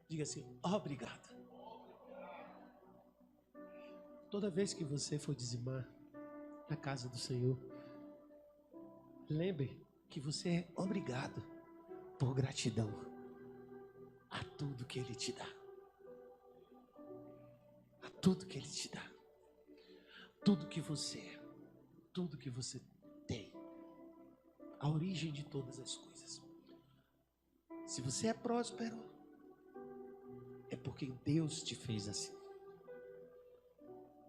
[SPEAKER 1] Diga assim, obrigado. Toda vez que você for dizimar na casa do Senhor, lembre que você é obrigado por gratidão a tudo que Ele te dá. A tudo que Ele te dá. Tudo que você é. Tudo que você tem. A origem de todas as coisas. Se você é próspero, é porque Deus te fez assim.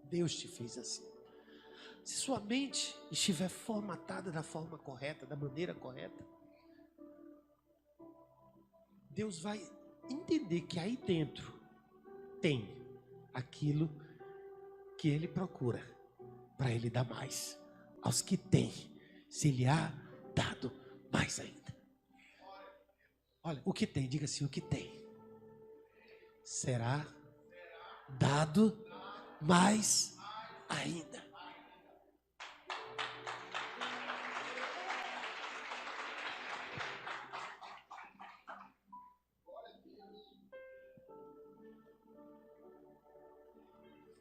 [SPEAKER 1] Deus te fez assim. Se sua mente estiver formatada da forma correta, da maneira correta, Deus vai entender que aí dentro tem aquilo que Ele procura para Ele dar mais aos que têm, se Ele há dado mais ainda. Olha, o que tem, diga assim, o que tem será dado mais ainda.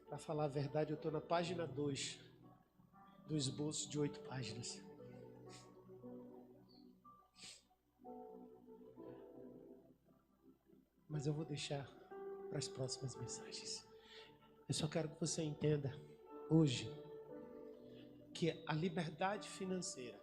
[SPEAKER 1] Para falar a verdade, eu estou na página 2 do esboço de 8 páginas. Mas eu vou deixar para as próximas mensagens. Eu só quero que você entenda hoje que a liberdade financeira